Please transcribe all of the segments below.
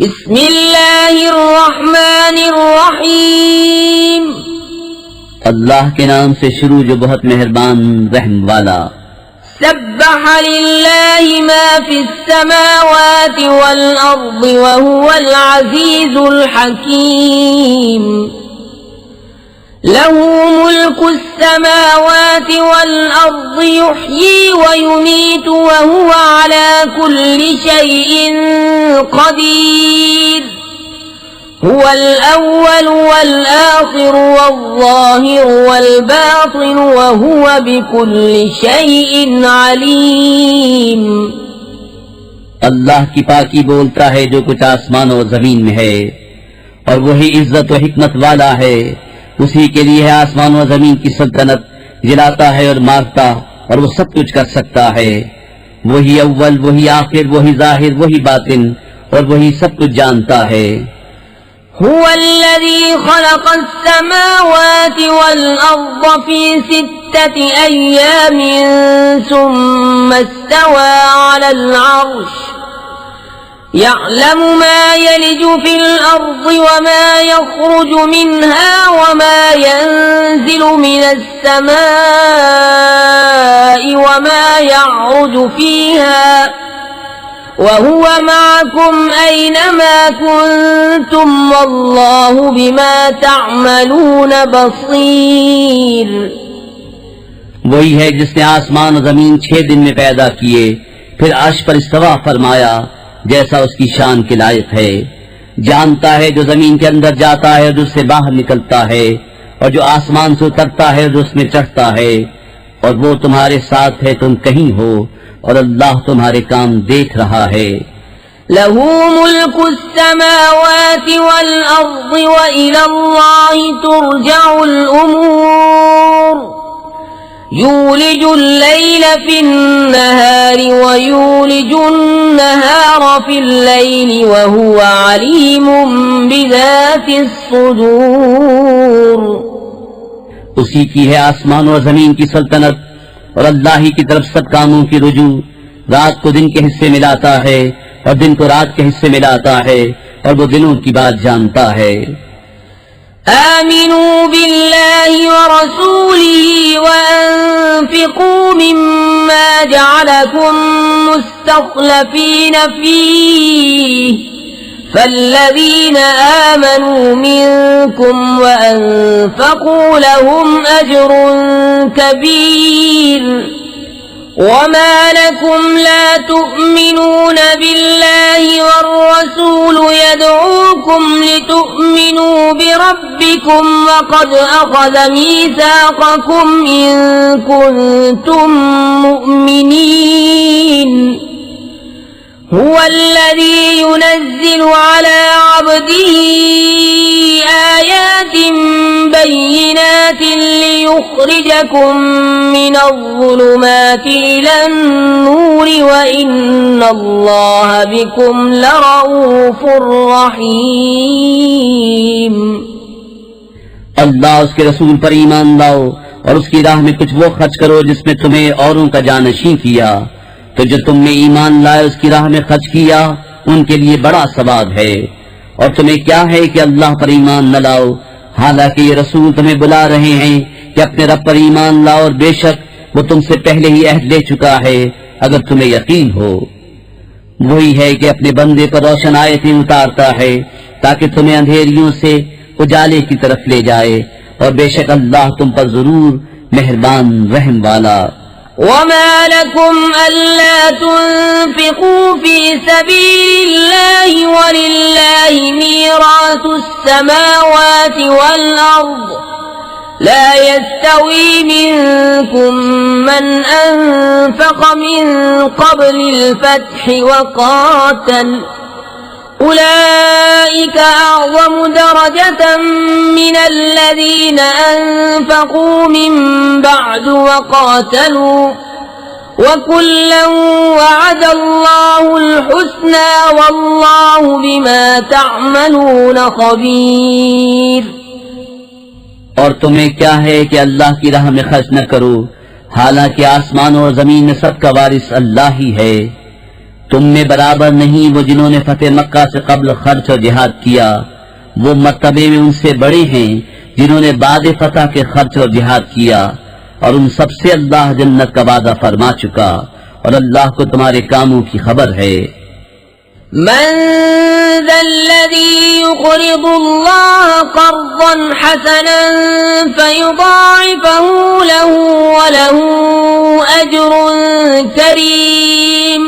بسم اللہ الرحمن الرحیم، اللہ کے نام سے شروع جو بہت مہربان رحم والا۔ سبح للہ ما فی السماوات والارض وهو العزیز الحکیم، له ملک السماوات والارض يحيي ويميت وهو على كل شيء قدير، هو الأول والآخر والظاهر والباطن وهو بكل شيء عليم۔ اللہ کی پاکی بولتا ہے جو کچھ آسمان و زمین میں ہے، اور وہی عزت و حکمت والا ہے۔ اسی کے لیے ہے آسمان و زمین کی سلطنت، جلاتا ہے اور مارتا، اور وہ سب کچھ کر سکتا ہے۔ وہی اول، وہی آخر، وہی ظاہر، وہی باطن، اور وہی سب کچھ جانتا ہے۔ هو الذي خلق السماوات والأرض في 6 أيام ثم استوى على العرش، يعلم ما يلج في الأرض وما يخرج منها وما ينزل من السماء وما يعرج فيها، وهو معكم أينما كنتم والله بما تعملون بصير۔ وہی ہے جس نے آسمان و زمین 6 دن میں پیدا کیے، پھر عرش پر استوا فرمایا جیسا اس کی شان کے لائق ہے۔ جانتا ہے جو زمین کے اندر جاتا ہے اور جو اس سے باہر نکلتا ہے، اور جو آسمان سے اترتا ہے اور جو اس میں چڑھتا ہے، اور وہ تمہارے ساتھ ہے تم کہیں ہو، اور اللہ تمہارے کام دیکھ رہا ہے۔ له ملك السماوات والأرض وإلى الله ترجع الأمور، يولج الليل في النهار ويولج النهار في الليل وهو عليم بذات الصدور۔ اسی کی ہے آسمان و زمین کی سلطنت، اور اللہ ہی کی طرف سب کاموں کی رجوع۔ رات کو دن کے حصے میں لاتا ہے اور دن کو رات کے حصے میں لاتا ہے، اور وہ دنوں کی بات جانتا ہے۔ آمنوا بالله ورسوله وأنفقوا مما جعلكم مستخلفين فيه، فالذين آمنوا منكم وأنفقوا لهم أجر كبير، وما لكم لا تؤمنون بالله والرسول يدعوكم لتؤمنوا بربكم وقد أخذ ميثاقكم إن كنتم مؤمنين، هو الذي ينزل على عبده آيات بينات ليخرجكم من الظلمات إلى النور وإن الله بكم لرؤوف رحيم۔ اللہ اس کے رسول پر ایمان لاؤ اور اس کی راہ میں کچھ وہ خرچ کرو جس میں تمہیں اوروں کا جانشین کیا، تو جو تم نے ایمان لائے اس کی راہ میں خرچ کیا ان کے لیے بڑا ثواب ہے۔ اور تمہیں کیا ہے کہ اللہ پر ایمان نہ لاؤ، حالانکہ یہ رسول تمہیں بلا رہے ہیں کہ اپنے رب پر ایمان لاؤ، اور بے شک وہ تم سے پہلے ہی عہد لے چکا ہے اگر تمہیں یقین ہو۔ وہی ہے کہ اپنے بندے پر روشن آیتیں اتارتا ہے تاکہ تمہیں اندھیریوں سے اجالے کی طرف لے جائے، اور بے شک اللہ تم پر ضرور مہربان رحم والا۔ وما لكم ألا تنفقوا في سبيل الله ولله ميراث السماوات والأرض، لا يستوي منكم من أنفق من قبل الفتح وقاتل، أولئك أعظم درجة من الذين أنفقوا من بعد وقاتلوا، وكلا وعد الله الحسنى والله بما تعملون خبير۔ اور تمہیں کیا ہے کہ اللہ کی راہ میں خرچ نہ کرو، حالانکہ آسمان اور زمین میں سب کا وارث اللہ ہی ہے۔ تم میں برابر نہیں وہ جنہوں نے فتح مکہ سے قبل خرچ اور جہاد کیا، وہ مرتبے میں ان سے بڑے ہیں جنہوں نے بعد فتح کے خرچ اور جہاد کیا، اور ان سب سے اللہ جنت کا وعدہ فرما چکا، اور اللہ کو تمہارے کاموں کی خبر ہے۔ من ذا الذي يقرض الله قرضا حسنا فيضاعفه له وله أجر كريم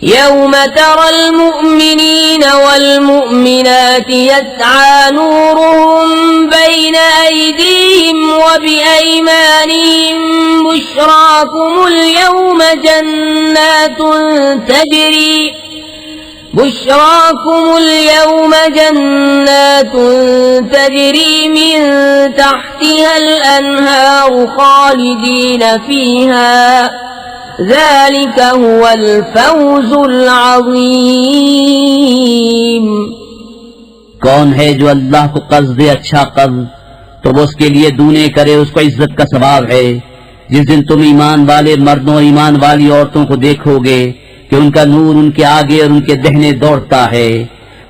يوم ترى المؤمنين والمؤمنات يسعى نورهم بين أيديهم وبأيمانهم بشراكم اليوم جنات تجري من تحتها الأنهار خالدين فيها ذلك هو الفوز العظيم۔ کون ہے جو اللہ کو قرض دے اچھا قرض تو وہ اس کے لیے دونے کرے، اس کو عزت کا ثواب ہے۔ جس دن تم ایمان والے مردوں اور ایمان والی عورتوں کو دیکھو گے کہ ان کا نور ان کے آگے اور ان کے دہنے دوڑتا ہے،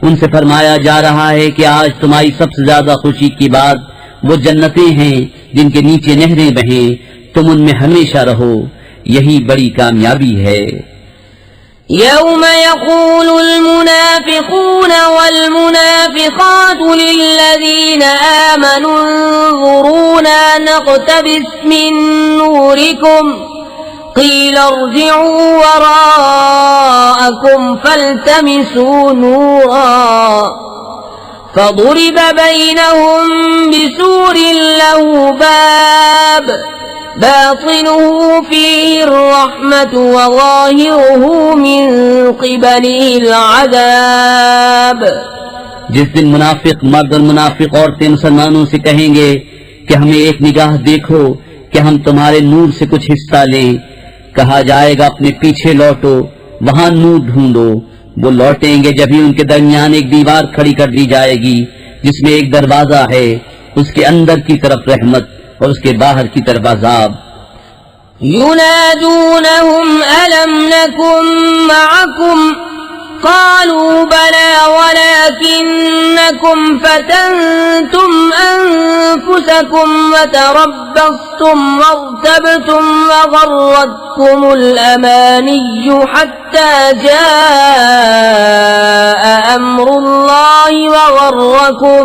ان سے فرمایا جا رہا ہے کہ آج تمہاری سب سے زیادہ خوشی کی بات وہ جنتیں ہیں جن کے نیچے نہریں بہیں، تم ان میں ہمیشہ رہو، یہی بڑی کامیابی ہے۔ يوم يقول المنافقون والمنافقات للذين آمنوا انظرونا نقتبس من نوركم قيل ارجعوا وراءكم فالتمسوا نورا فضرب بينهم بسور له باب باطنه فيه الرحمة وظاهره من قبله العذاب۔ جس دن منافق مرد اور منافق عورتیں مسلمانوں سے کہیں گے کہ ہمیں ایک نگاہ دیکھو کہ ہم تمہارے نور سے کچھ حصہ لیں، کہا جائے گا اپنے پیچھے لوٹو، وہاں نور ڈھونڈو۔ وہ لوٹیں گے جبھی ان کے درمیان ایک دیوار کھڑی کر دی جائے گی جس میں ایک دروازہ ہے، اس کے اندر کی طرف رحمت اور اس کے باہر کی طرف عذاب۔ ينادونهم ألم نكن معكم قالوا بلى ولكنكم فتنتم أنفسكم وتربصتم وارتبتم وغرتكم الأماني حتى جاء أمر الله وغركم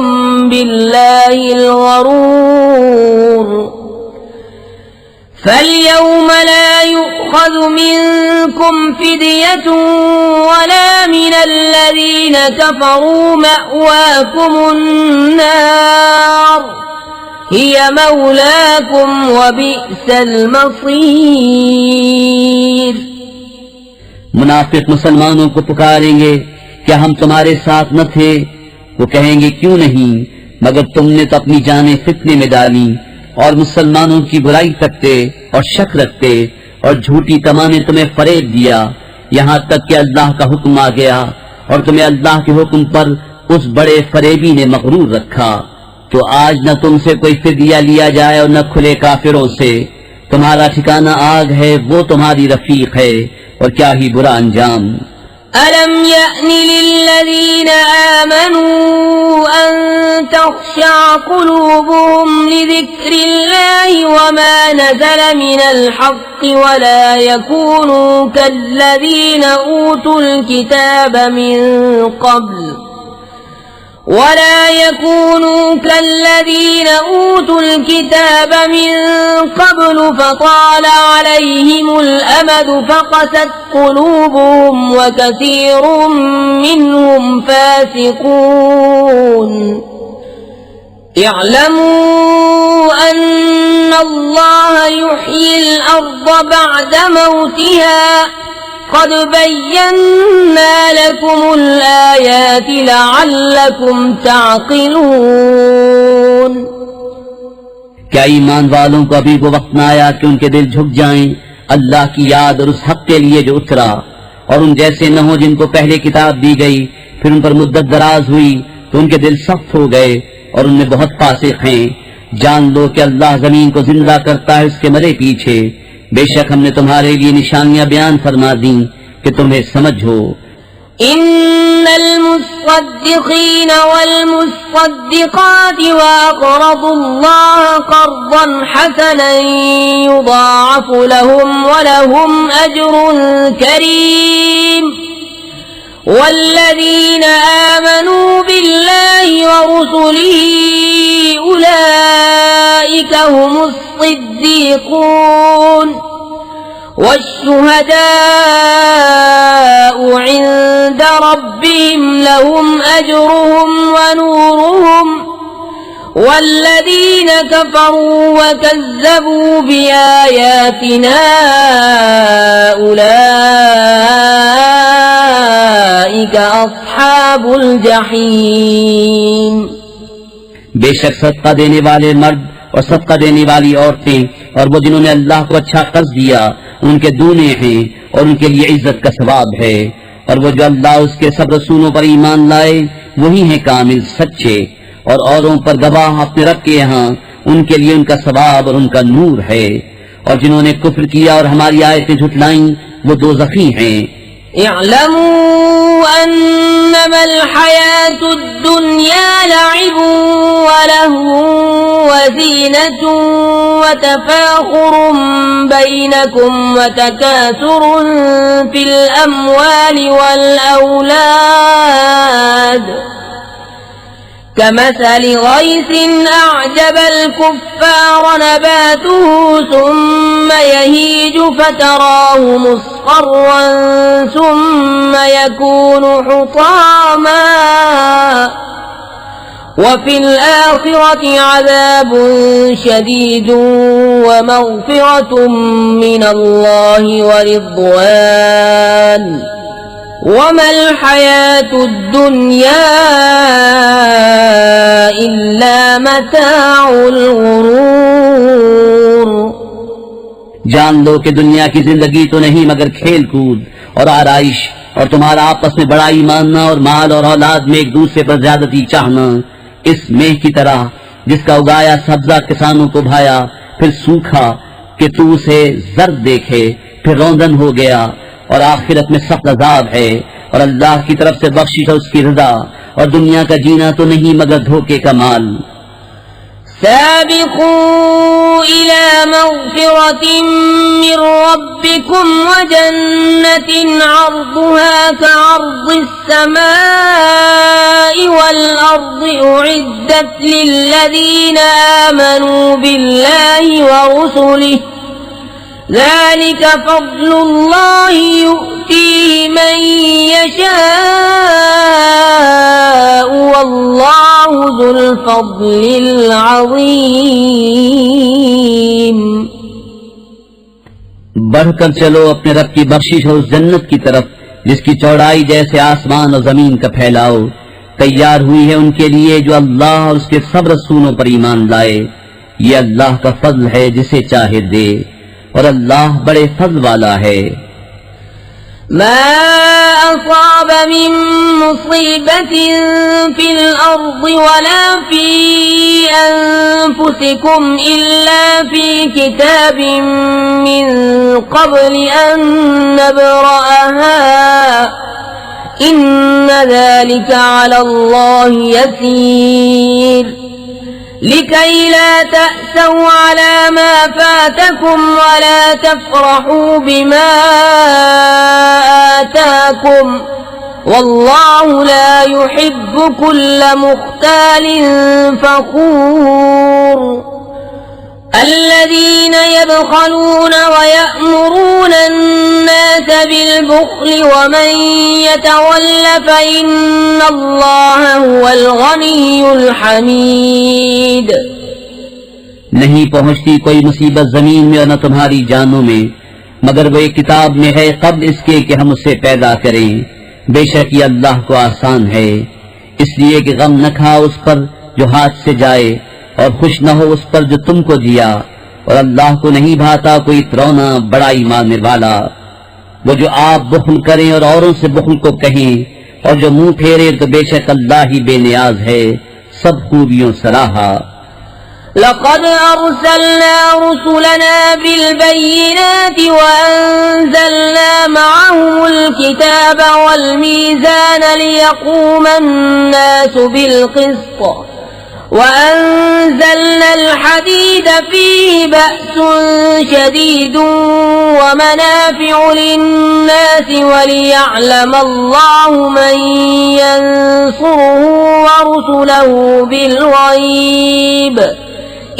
بالله الغرور فاليوم لا يؤخذ منكم فدية ولا من الذين كفروا مأواكم النار هي مولاكم وبئس المصير۔ منافق مسلمانوں کو پکاریں گے کیا ہم تمہارے ساتھ نہ تھے؟ وہ کہیں گے کیوں نہیں، مگر تم نے تو اپنی جانیں فتنے میں ڈالی اور مسلمانوں کی برائی کرتے اور شک رکھتے اور جھوٹی تمانے تمہیں فریب دیا، یہاں تک کہ اللہ کا حکم آ گیا اور تمہیں اللہ کے حکم پر اس بڑے فریبی نے مغرور رکھا۔ تو آج نہ تم سے کوئی فدیہ لیا جائے اور نہ کھلے کافروں سے، تمہارا ٹھکانہ آگ ہے، وہ تمہاری رفیق ہے، اور کیا ہی برا انجام۔ أَلَمْ يَأْنِ لِلَّذِينَ آمَنُوا أَن تَخْشَعَ قُلُوبُهُمْ لِذِكْرِ اللَّهِ وَمَا نَزَلَ مِنَ الْحَقِّ وَلَا يَكُونُوا كَالَّذِينَ أُوتُوا الْكِتَابَ مِنْ قَبْلُ فَطَالَ عَلَيْهِمُ الْأَمَدُ فَقَسَتْ قُلُوبُهُمْ وَكَثِيرٌ مِّنْهُمْ فَاسِقُونَ اعْلَمُوا أَنَّ اللَّهَ يُحْيِي الْأَرْضَ بَعْدَ مَوْتِهَا قد بينا لكم الآيات لعلكم تعقلون۔ کیا ایمان والوں کو ابھی وہ وقت نہ آیا کہ ان کے دل جھک جائیں اللہ کی یاد اور اس حق کے لیے جو اترا، اور ان جیسے نہ ہو جن کو پہلے کتاب دی گئی پھر ان پر مدت دراز ہوئی تو ان کے دل سخت ہو گئے اور ان میں بہت فاسق ہیں۔ جان لو کہ اللہ زمین کو زندہ کرتا ہے اس کے مرے پیچھے، بے شک ہم نے تمہارے لیے نشانیاں بیان فرما دیں کہ تمہیں سمجھ ہو. إن المصدقين والمصدقات وأقرضوا الله قرضا حسنا يضاعف لهم ولهم أجر كريم. والذين آمنوا بالله ورسله أولئك هم الصديقون والشهداء عند ربهم لهم أجرهم ونورهم. والذين كفروا وكذبوا بآياتنا أولئك أصحاب الجحيم. بے شک صدقہ دینے والے مرد اور صدقہ دینے والی عورتیں اور وہ جنہوں نے اللہ کو اچھا قرض دیا ان کے دونے ہیں اور ان کے لیے عزت کا ثواب ہے. اور وہ جو اللہ اس کے سب رسولوں پر ایمان لائے وہی ہیں کامل سچے اور اوروں پر گواہ اپنے رب کے یہاں ان کے لیے ان کا ثواب اور ان کا نور ہے. اور جنہوں نے کفر کیا اور ہماری آیتیں جھٹلائیں وہ دوزخی ہیں. اعلموا انما الحياة الدنيا لعب ولهو وزينة وتفاخر بينكم وتكاثر في الأموال والأولاد كمثل غيث أعجب الكفار نباته ثم يهيج فتراه مصفرا ثم يكون حطاما وفي الآخرة عذاب شديد ومغفرة من الله ورضوان وما الحياة الدنيا إلا متاع الغرور. جان لو کہ دنیا کی زندگی تو نہیں مگر کھیل کود اور آرائش اور تمہارا آپس میں بڑائی ماننا اور مال اور اولاد میں ایک دوسرے پر زیادتی چاہنا اس میہ کی طرح جس کا اگایا سبزہ کسانوں کو بھایا پھر سوکھا کہ تو اسے زرد دیکھے پھر روندن ہو گیا. اور آخرت میں سخت عذاب ہے اور اللہ کی طرف سے بخشش اور اس کی رضا اور دنیا کا جینا تو نہیں مگر دھوکے کا مال. سابقوا إلى مغفرة من ربكم وجنة عرضها كعرض السماء والأرض أعدت للذين آمنوا بالله ورسله ذلك فضل الله يؤتيه من يشاء والله ذو الفضل العظيم. بڑھ کر چلو اپنے رب کی بخشش اور اس جنت کی طرف جس کی چوڑائی جیسے آسمان اور زمین کا پھیلاؤ تیار ہوئی ہے ان کے لیے جو اللہ اور اس کے سب رسولوں پر ایمان لائے. یہ اللہ کا فضل ہے جسے چاہے دے اور اللہ بڑے فضل والا ہے. ما أصاب من مصيبة في الأرض ولا في أنفسكم إلا في كتاب من قبل أن نبرأها إن ذلك على الله يسير. لكي لا تأسوا على ما فاتكم ولا تفرحوا بما آتاكم والله لا يحب كل مختال فخور. الذين يبخلون ويأمرون الناس بالبخل ومن يتول فإن الله هو الغني الحميد. نہیں پہنچتی کوئی مصیبت زمین میں اور نہ تمہاری جانوں میں مگر وہ ایک کتاب میں ہے قبل اس کے کہ ہم اسے پیدا کریں. بے شک یہ اللہ کو آسان ہے اس لیے کہ غم نہ کھاؤ اس پر جو ہاتھ سے جائے اور خوش نہ ہو اس پر جو تم کو دیا اور اللہ کو نہیں بھاتا کوئی ترونا بڑائی ماننے والا. وہ جو آپ بخل کریں اور اوروں سے بخل کو کہیں اور جو منہ پھیرے تو بے شک اللہ ہی بے نیاز ہے سب خوبیوں سراہا. لقد أرسلنا رسلنا بالبينات وأنزلنا معهم الكتاب والميزان ليقوم الناس بالقسط وأنزلنا الحديد فيه بأس شديد ومنافع للناس وليعلم الله من ينصره ورسله بالغيب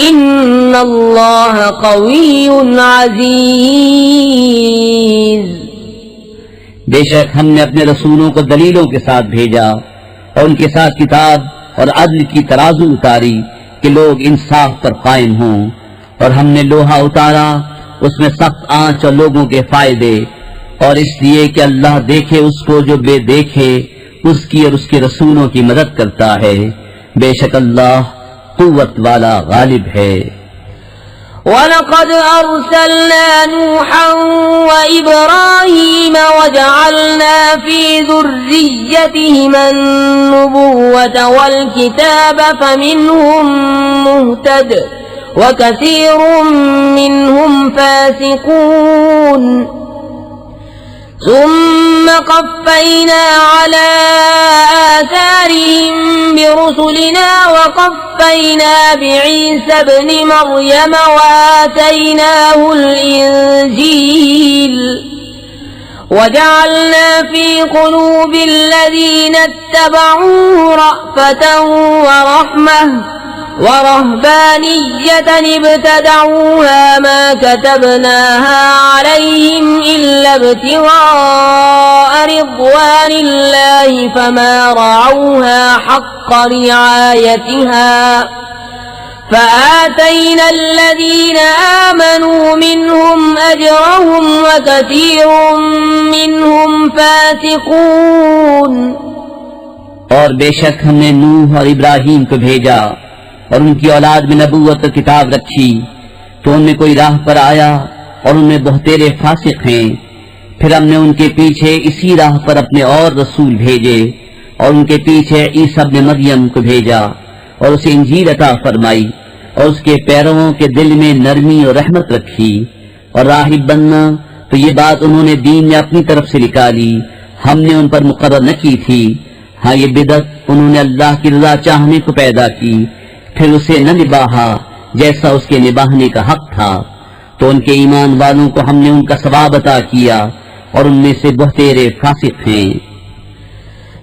إن الله قوي عزيز. بے شک ہم نے اپنے رسولوں کو دلیلوں کے ساتھ بھیجا اور ان کے ساتھ کتاب اور عدل کی ترازو اتاری کہ لوگ انصاف پر قائم ہوں، اور ہم نے لوہا اتارا اس میں سخت آنچ اور لوگوں کے فائدے، اور اس لیے کہ اللہ دیکھے اس کو جو بے دیکھے، اس کی اور اس کے رسولوں کی مدد کرتا ہے. بے شک اللہ قوت والا غالب ہے. وَلَقَدْ أَرْسَلْنَا نُوحًا وَإِبْرَاهِيمَ وَجَعَلْنَا فِي ذُرِّيَّتِهِمَا النُّبُوَّةَ وَالْكِتَابَ فَمِنْهُمْ مُهْتَدٍ وَكَثِيرٌ مِّنْهُمْ فَاسِقُونَ. ثم قفينا على آثارهم برسلنا وقفينا بعيسى ابن مريم وآتيناه الإنجيل وجعلنا في قلوب الذين اتبعوه رأفة ورحمة ورهبانية ابتدعوها ما كتبناها عليهم إلا ابتغاء رضوان الله فما رعوها حق رعايتها فآتينا الذين آمنوا منهم أجرهم وكثير منهم فاسقون. اور بے شک ہم نے نوح اور ابراہیم کو بھیجا اور ان کی اولاد میں نبوت اور کتاب رکھی تو ان میں کوئی راہ پر آیا اور ان میں بہتیرے فاسق ہیں. پھر ہم نے ان کے پیچھے اسی راہ پر اپنے اور رسول بھیجے اور ان کے پیچھے عیسیٰ ابن مریم کو بھیجا اور اسے انجیل عطا فرمائی اور اس کے پیرووں کے دل میں نرمی اور رحمت رکھی. اور راہب بننا تو یہ بات انہوں نے دین میں اپنی طرف سے نکالی، ہم نے ان پر مقرر نہ کی تھی. ہاں یہ بدعت انہوں نے اللہ کی رضا چاہنے کو پیدا کی، پھر اسے نہ نباہا جیسا اس کے نباہنے کا حق تھا. تو ان کے ایمان والوں کو ہم نے ان کا ثواب عطا کیا اور ان میں سے بہتیرے فاسق ہیں.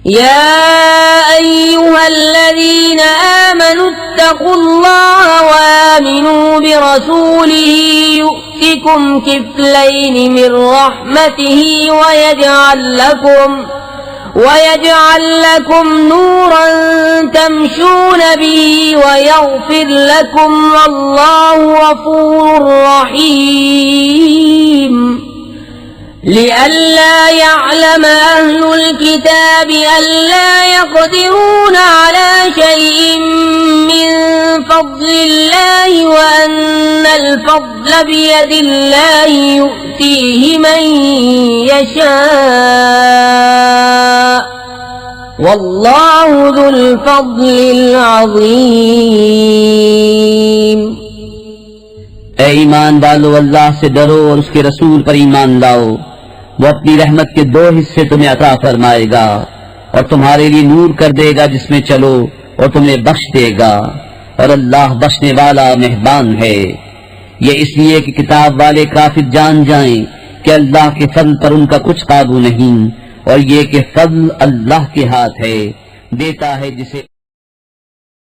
يا أيها الذين آمنوا اتقوا الله وآمنوا برسوله يؤتكم كفلين من رحمته ويجعل لكم نورا تمشون به ويغفر لكم والله غفور رحيم. لئلا يعلم أهل الكتاب ألا يقدرون على شيء من فضل الله وأن الفضل بيد الله يؤتيه من يشاء والله ذو الفضل العظيم. اے ایمان والو، اللہ سے ڈرو اور اس کے رسول پر ایمان لاؤ. وہ اپنی رحمت کے 2 حصے تمہیں عطا فرمائے گا اور تمہارے لیے نور کر دے گا جس میں چلو اور تمہیں بخش دے گا، اور اللہ بخشنے والا مہربان ہے. یہ اس لیے کہ کتاب والے کافر جان جائیں کہ اللہ کے فضل پر ان کا کچھ قابو نہیں، اور یہ کہ فضل اللہ کے ہاتھ ہے، دیتا ہے جسے